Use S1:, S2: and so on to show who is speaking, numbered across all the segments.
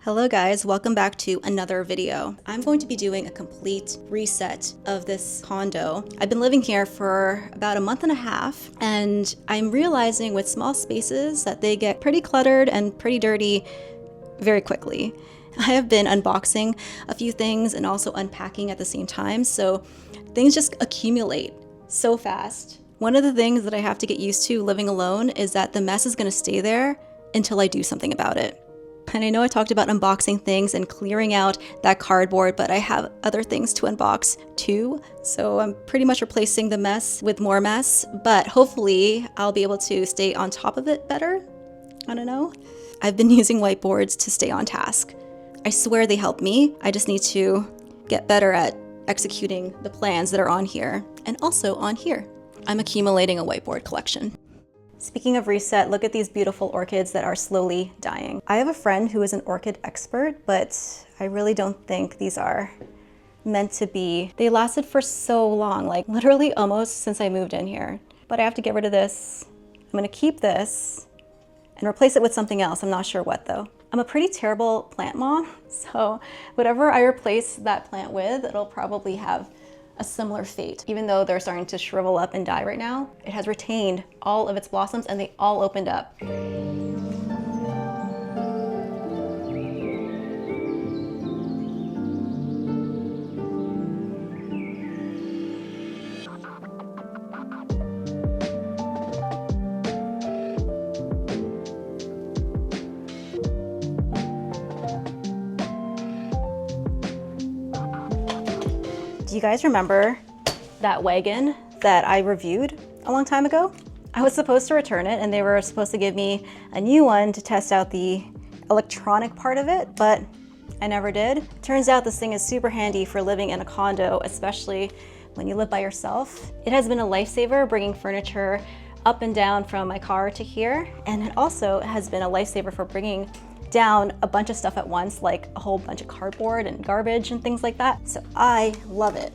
S1: Hello guys, welcome back to another video. I'm going to be doing a complete reset of this condo. I've been living here for about a month and a half, and I'm realizing with small spaces that they get pretty cluttered and pretty dirty very quickly. I have been unboxing a few things and also unpacking at the same time, so things just accumulate so fast. One of the things that I have to get used to living alone is that the mess is going to stay there until I do something about it. And I know I talked about unboxing things and clearing out that cardboard, but I have other things to unbox too. So I'm pretty much replacing the mess with more mess, but hopefully I'll be able to stay on top of it better. I don't know. I've been using whiteboards to stay on task. I swear they help me. I just need to get better at executing the plans that are on here and also on here. I'm accumulating a whiteboard collection. Speaking of reset, look at these beautiful orchids that are slowly dying. I have a friend who is an orchid expert, but I really don't think these are meant to be. They lasted for so long, like literally almost since I moved in here. But I have to get rid of this. I'm gonna keep this and replace it with something else. I'm not sure what though. I'm a pretty terrible plant mom, so whatever I replace that plant with, it'll probably have a similar fate. Even though they're starting to shrivel up and die right now, it has retained all of its blossoms and they all opened up. Do you guys remember that wagon that I reviewed a long time ago? I was supposed to return it and they were supposed to give me a new one to test out the electronic part of it, but I never did. Turns out this thing is super handy for living in a condo, especially when you live by yourself. It has been a lifesaver bringing furniture up and down from my car to here, and it also has been a lifesaver for bringing down a bunch of stuff at once, like a whole bunch of cardboard and garbage and things like that. So I love it.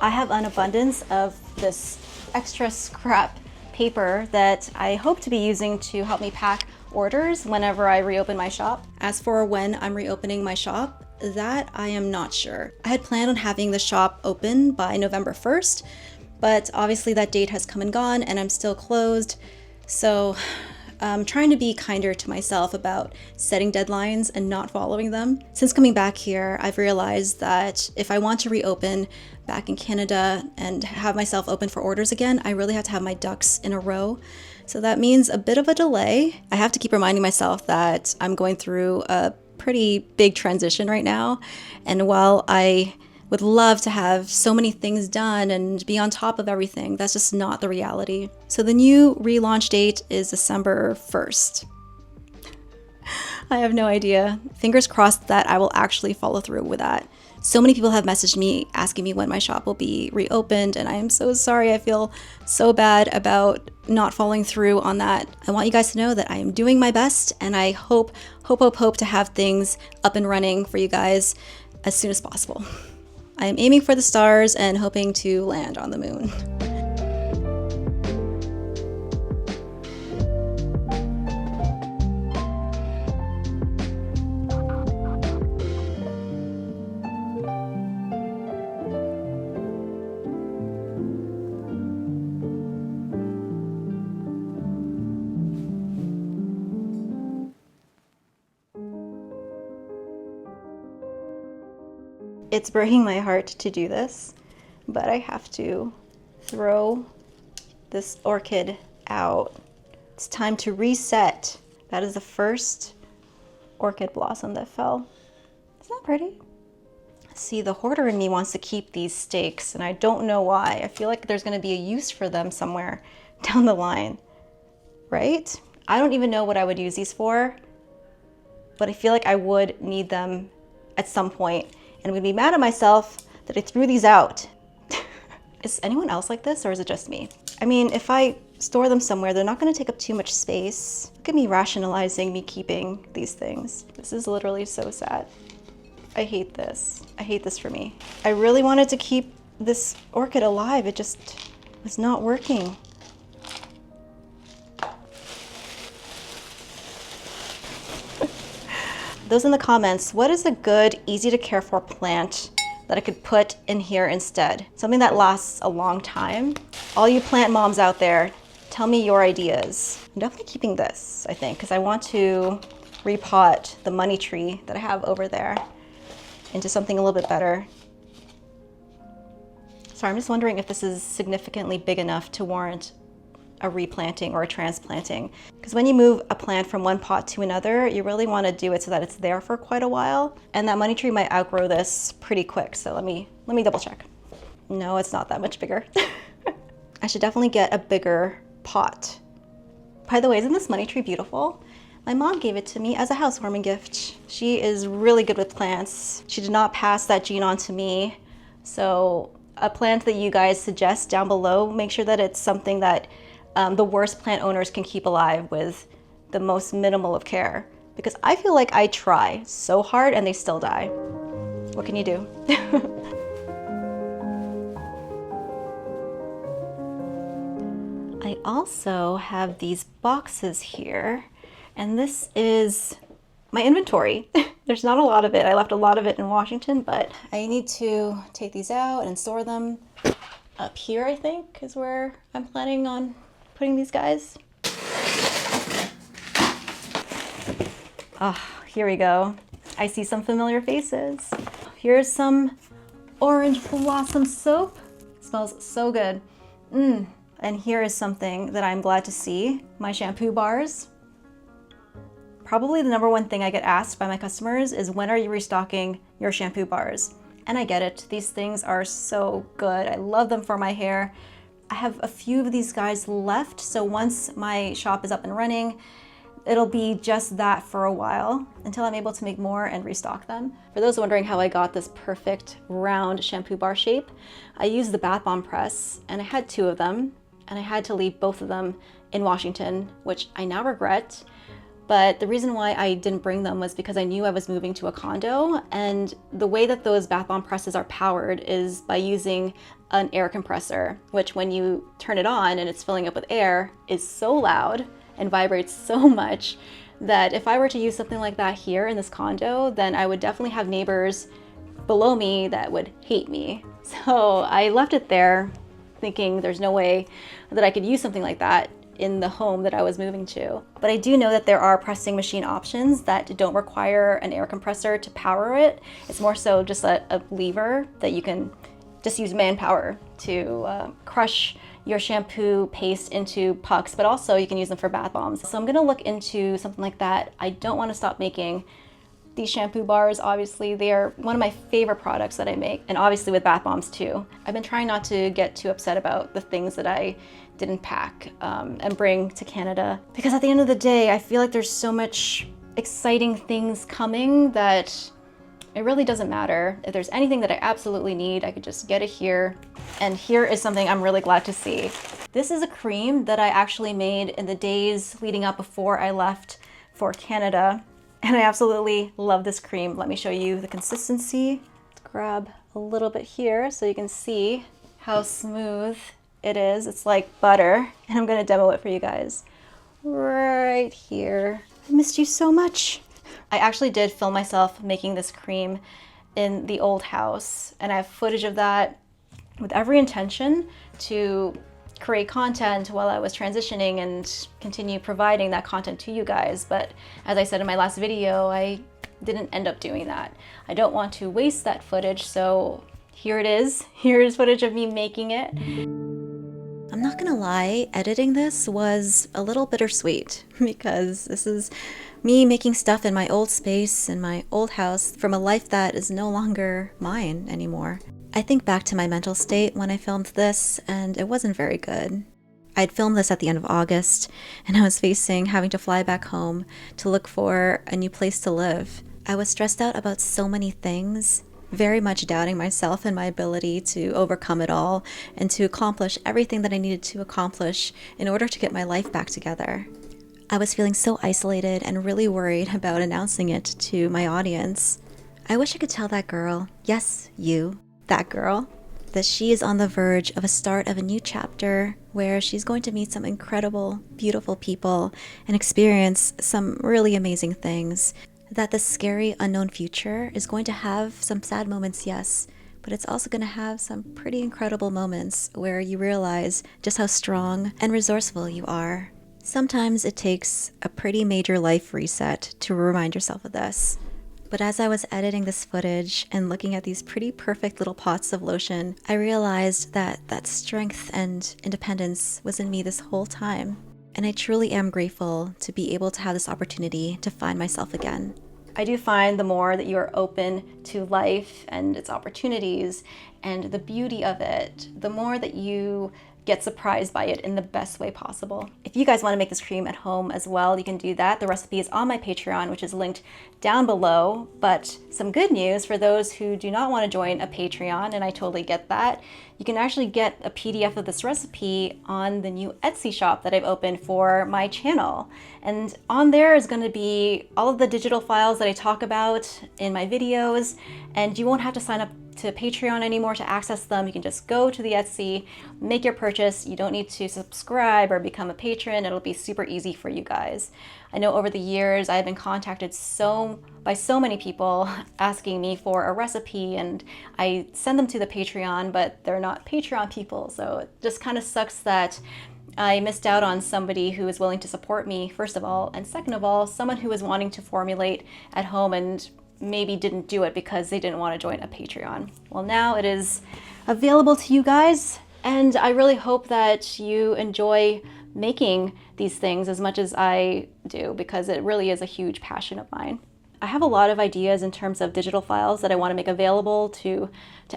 S1: I have an abundance of this extra scrap paper that I hope to be using to help me pack orders whenever I reopen my shop. As for when I'm reopening my shop, that I am not sure. I had planned on having the shop open by November 1st, but obviously that date has come and gone and I'm still closed. So I'm trying to be kinder to myself about setting deadlines and not following them. Since coming back here, I've realized that if I want to reopen back in Canada and have myself open for orders again, I really have to have my ducks in a row. So that means a bit of a delay. I have to keep reminding myself that I'm going through a pretty big transition right now. And while I would love to have so many things done and be on top of everything, that's just not the reality. So the new relaunch date is December 1st. I have no idea. Fingers crossed that I will actually follow through with that. So many people have messaged me asking me when my shop will be reopened, and I am so sorry. I feel so bad about not following through on that. I want you guys to know that I am doing my best, and I hope to have things up and running for you guys as soon as possible. I am aiming for the stars and hoping to land on the moon. It's breaking my heart to do this, but I have to throw this orchid out It's time to reset. That is the first orchid blossom that fell. Isn't that pretty? See, the hoarder in me wants to keep these stakes, and I don't know why. I feel like there's going to be a use for them somewhere down the line, right? I don't even know what I would use these for, but I feel like I would need them at some point, and I'm going to be mad at myself that I threw these out. Is anyone else like this, or is it just me? I mean, if I store them somewhere, they're not going to take up too much space. Look at me rationalizing me keeping these things. This is literally so sad. I hate this. I hate this for me. I really wanted to keep this orchid alive. It just was not working. Those in the comments, what is a good, easy to care for plant that I could put in here instead? Something that lasts a long time. All you plant moms out there, tell me your ideas. I'm definitely keeping this, I think, because I want to repot the money tree that I have over there into something a little bit better. Sorry, I'm just wondering if this is significantly big enough to warrant a replanting or a transplanting. Because when you move a plant from one pot to another, you really want to do it so that it's there for quite a while. And that money tree might outgrow this pretty quick. So let me double check. No, it's not that much bigger. I should definitely get a bigger pot. By the way, isn't this money tree beautiful? My mom gave it to me as a housewarming gift. She is really good with plants. She did not pass that gene on to me. So a plant that you guys suggest down below, make sure that it's something that the worst plant owners can keep alive with the most minimal of care. Because I feel like I try so hard and they still die. What can you do? I also have these boxes here. And this is my inventory. There's not a lot of it. I left a lot of it in Washington, but I need to take these out and store them up here, I think, is where I'm planning on putting these guys. Ah, here we go. I see some familiar faces. Here's some orange blossom soap. It smells so good. And here is something that I'm glad to see. My shampoo bars. Probably the number one thing I get asked by my customers is, when are you restocking your shampoo bars? And I get it. These things are so good. I love them for my hair. I have a few of these guys left, so once my shop is up and running, it'll be just that for a while until I'm able to make more and restock them. For those wondering how I got this perfect round shampoo bar shape, I used the bath bomb press, and I had 2 of them, and I had to leave both of them in Washington, which I now regret. But the reason why I didn't bring them was because I knew I was moving to a condo, and the way that those bath bomb presses are powered is by using an air compressor, which when you turn it on and it's filling up with air is so loud and vibrates so much that if I were to use something like that here in this condo, then I would definitely have neighbors below me that would hate me. So I left it there thinking there's no way that I could use something like that in the home that I was moving to. But I do know that there are pressing machine options that don't require an air compressor to power it. It's more so just a lever that you can just use manpower to crush your shampoo paste into pucks, but also you can use them for bath bombs. So I'm gonna look into something like that. I don't wanna stop making these shampoo bars. Obviously, they are one of my favorite products that I make, and obviously with bath bombs too. I've been trying not to get too upset about the things that I didn't pack and bring to Canada, because at the end of the day, I feel like there's so much exciting things coming that it really doesn't matter. If there's anything that I absolutely need, I could just get it here. And here is something I'm really glad to see. This is a cream that I actually made in the days leading up before I left for Canada. And I absolutely love this cream. Let me show you the consistency. Let's grab a little bit here so you can see how smooth it is. It's like butter. And I'm gonna demo it for you guys right here. I missed you so much. I actually did film myself making this cream in the old house, and I have footage of that with every intention to create content while I was transitioning and continue providing that content to you guys. But as I said in my last video, I didn't end up doing that. I don't want to waste that footage, so here it is. Here is footage of me making it. I'm I'm not gonna lie, editing this was a little bittersweet because this is me making stuff in my old space, in my old house, from a life that is no longer mine anymore. I think back to my mental state when I filmed this, and it wasn't very good. I'd filmed this at the end of August, and I was facing having to fly back home to look for a new place to live. I was stressed out about so many things, very much doubting myself and my ability to overcome it all and to accomplish everything that I needed to accomplish in order to get my life back together. I was feeling so isolated and really worried about announcing it to my audience. I wish I could tell that girl, yes, you, that girl, that she is on the verge of a start of a new chapter where she's going to meet some incredible, beautiful people and experience some really amazing things. That the scary, unknown future is going to have some sad moments, yes, but it's also going to have some pretty incredible moments where you realize just how strong and resourceful you are. Sometimes it takes a pretty major life reset to remind yourself of this. But as I was editing this footage and looking at these pretty perfect little pots of lotion, I realized that strength and independence was in me this whole time. And I truly am grateful to be able to have this opportunity to find myself again. I do find the more that you are open to life and its opportunities and the beauty of it, the more that you get surprised by it in the best way possible. If you guys want to make this cream at home as well, you can do that. The recipe is on my Patreon, which is linked down below. But some good news for those who do not want to join a Patreon, and I totally get that, you can actually get a PDF of this recipe on the new Etsy shop that I've opened for my channel. And on there is going to be all of the digital files that I talk about in my videos, and you won't have to sign up to Patreon anymore to access them. You can just go to the Etsy, make your purchase. You don't need to subscribe or become a patron. It'll be super easy for you guys. I know over the years I've been contacted by so many people asking me for a recipe, and I send them to the Patreon, but they're not Patreon people. So it just kind of sucks that I missed out on somebody who is willing to support me, first of all, and second of all, someone who is wanting to formulate at home and maybe didn't do it because they didn't want to join a Patreon. Well, now it is available to you guys, and I really hope that you enjoy making these things as much as I do, because it really is a huge passion of mine. I have a lot of ideas in terms of digital files that I want to make available to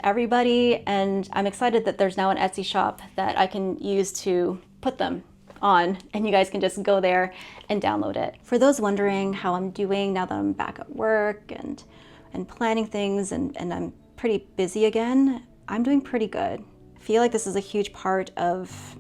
S1: everybody, and I'm excited that there's now an Etsy shop that I can use to put them on, and you guys can just go there and download it. For those wondering how I'm doing now that I'm back at work and planning things and I'm pretty busy again, I'm doing pretty good. I feel like this is a huge part of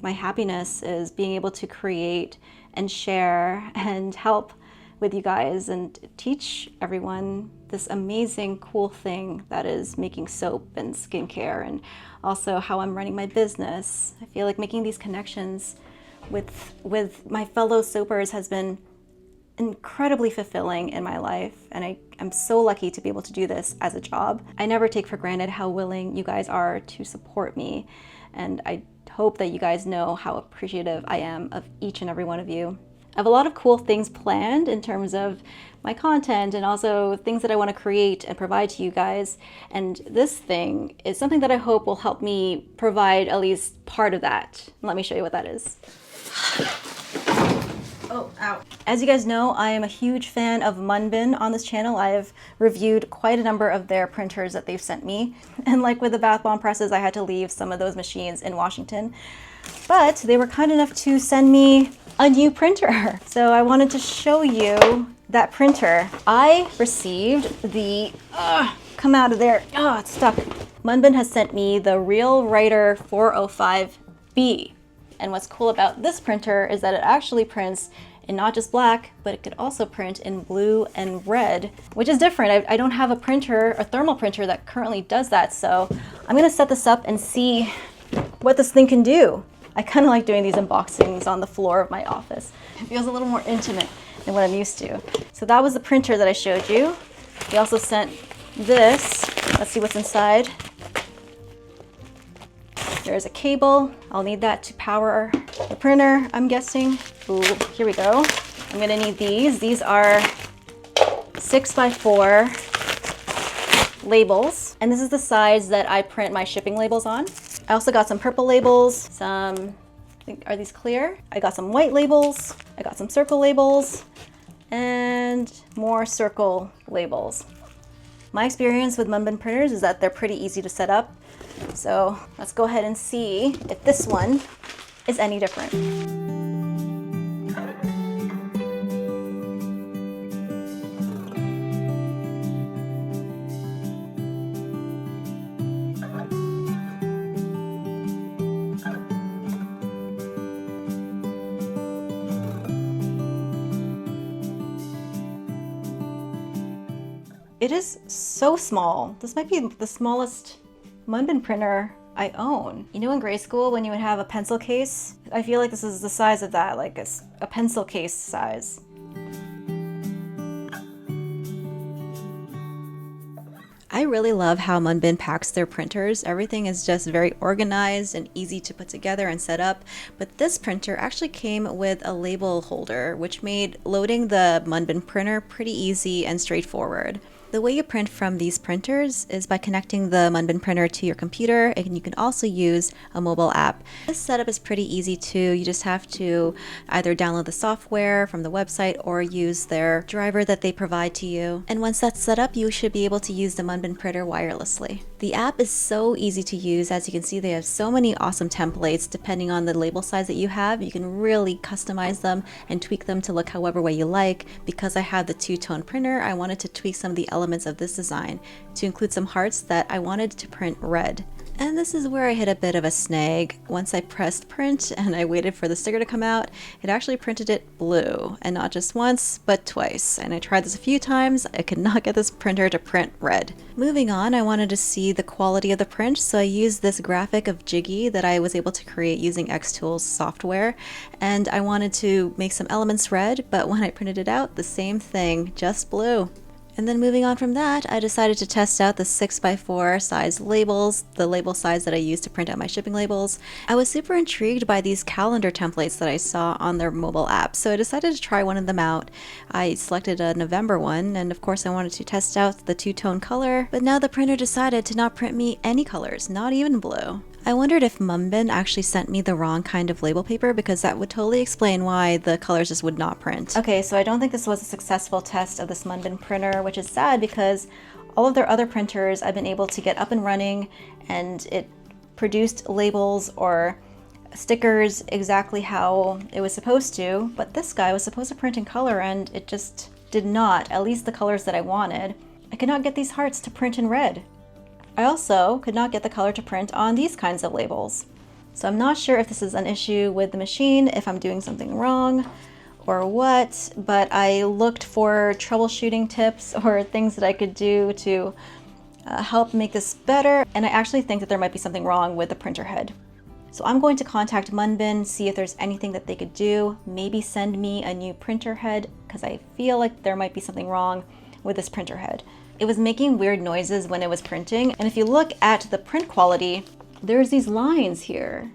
S1: my happiness, is being able to create and share and help with you guys and teach everyone this amazing, cool thing that is making soap and skincare, and also how I'm running my business. I feel like making these connections with my fellow soapers has been incredibly fulfilling in my life, and I'm so lucky to be able to do this as a job. I never take for granted how willing you guys are to support me, and I hope that you guys know how appreciative I am of each and every one of you. I have a lot of cool things planned in terms of my content and also things that I want to create and provide to you guys, and this thing is something that I hope will help me provide at least part of that. Let me show you what that is. Oh, ow. As you guys know, I am a huge fan of Munbyn on this channel. I have reviewed quite a number of their printers that they've sent me. And like with the bath bomb presses, I had to leave some of those machines in Washington. But they were kind enough to send me a new printer. So I wanted to show you that printer. I received the, come out of there, it's stuck. Munbyn has sent me the Real Writer 405B. And what's cool about this printer is that it actually prints in not just black, but it could also print in blue and red, which is different. I don't have a printer, a thermal printer that currently does that. So I'm gonna set this up and see what this thing can do. I kind of like doing these unboxings on the floor of my office. It feels a little more intimate than what I'm used to. So that was the printer that I showed you. They also sent this. Let's see what's inside. There's a cable. I'll need that to power the printer, I'm guessing. Ooh, here we go. I'm gonna need these. These are 6x4 labels, and this is the size that I print my shipping labels on. I also got some purple labels, some, are these clear? I got some white labels, I got some circle labels, and more circle labels. My experience with Munbyn printers is that they're pretty easy to set up. So let's go ahead and see if this one is any different. It is so small. This might be the smallest Munbyn printer I own. You know, in grade school when you would have a pencil case? I feel like this is the size of that, like a pencil case size. I really love how Munbyn packs their printers. Everything is just very organized and easy to put together and set up. But this printer actually came with a label holder, which made loading the Munbyn printer pretty easy and straightforward. The way you print from these printers is by connecting the Munbyn printer to your computer, and you can also use a mobile app. This setup is pretty easy too. You just have to either download the software from the website or use their driver that they provide to you. And once that's set up, you should be able to use the Munbyn printer wirelessly. The app is so easy to use. As you can see, they have so many awesome templates. Depending on the label size that you have, you can really customize them and tweak them to look however way you like. Because I have the two-tone printer, I wanted to tweak some of the elements of this design to include some hearts that I wanted to print red. And this is where I hit a bit of a snag. Once I pressed print and I waited for the sticker to come out, it actually printed it blue, and not just once, but twice. And I tried this a few times. I could not get this printer to print red. Moving on, I wanted to see the quality of the print, so I used this graphic of Jiggy that I was able to create using xTool's software. And I wanted to make some elements red, but when I printed it out, the same thing, just blue. And then moving on from that, I decided to test out the 6x4 size labels, the label size that I use to print out my shipping labels. I was super intrigued by these calendar templates that I saw on their mobile app, so I decided to try one of them out. I selected a November one, and of course I wanted to test out the two-tone color, but now the printer decided to not print me any colors, not even blue. I wondered if Munbyn actually sent me the wrong kind of label paper, because that would totally explain why the colors just would not print. Okay, so I don't think this was a successful test of this Munbyn printer, which is sad because all of their other printers I've been able to get up and running, and it produced labels or stickers exactly how it was supposed to, but this guy was supposed to print in color and it just did not, at least the colors that I wanted. I could not get these hearts to print in red. I also could not get the color to print on these kinds of labels. So I'm not sure if this is an issue with the machine, if I'm doing something wrong or what, but I looked for troubleshooting tips or things that I could do to help make this better, and I actually think that there might be something wrong with the printer head. So I'm going to contact Munbyn, see if there's anything that they could do, maybe send me a new printer head, because I feel like there might be something wrong with this printer head. It was making weird noises when it was printing, and if you look at the print quality, there's these lines here.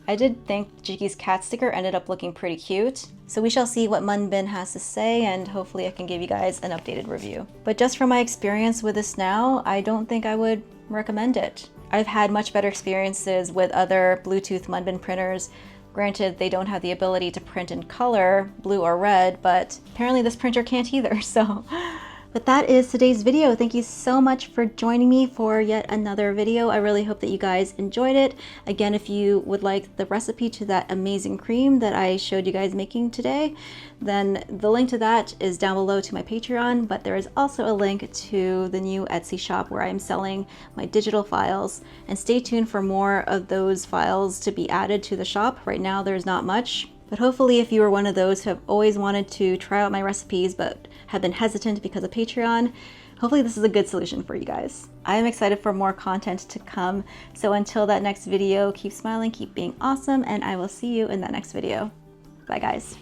S1: I did think Jiggy's cat sticker ended up looking pretty cute, so we shall see what Munbyn has to say, and hopefully I can give you guys an updated review. But just from my experience with this now, I don't think I would recommend it. I've had much better experiences with other Bluetooth Munbyn printers. Granted, they don't have the ability to print in color, blue or red, but apparently this printer can't either, so... But that is today's video. Thank you so much for joining me for yet another video. I really hope that you guys enjoyed it. Again, if you would like the recipe to that amazing cream that I showed you guys making today, then the link to that is down below to my Patreon, but there is also a link to the new Etsy shop where I'm selling my digital files. And stay tuned for more of those files to be added to the shop. Right now there's not much. But hopefully if you are one of those who have always wanted to try out my recipes but have been hesitant because of Patreon, hopefully this is a good solution for you guys. I am excited for more content to come. So until that next video, keep smiling, keep being awesome, and I will see you in that next video. Bye guys.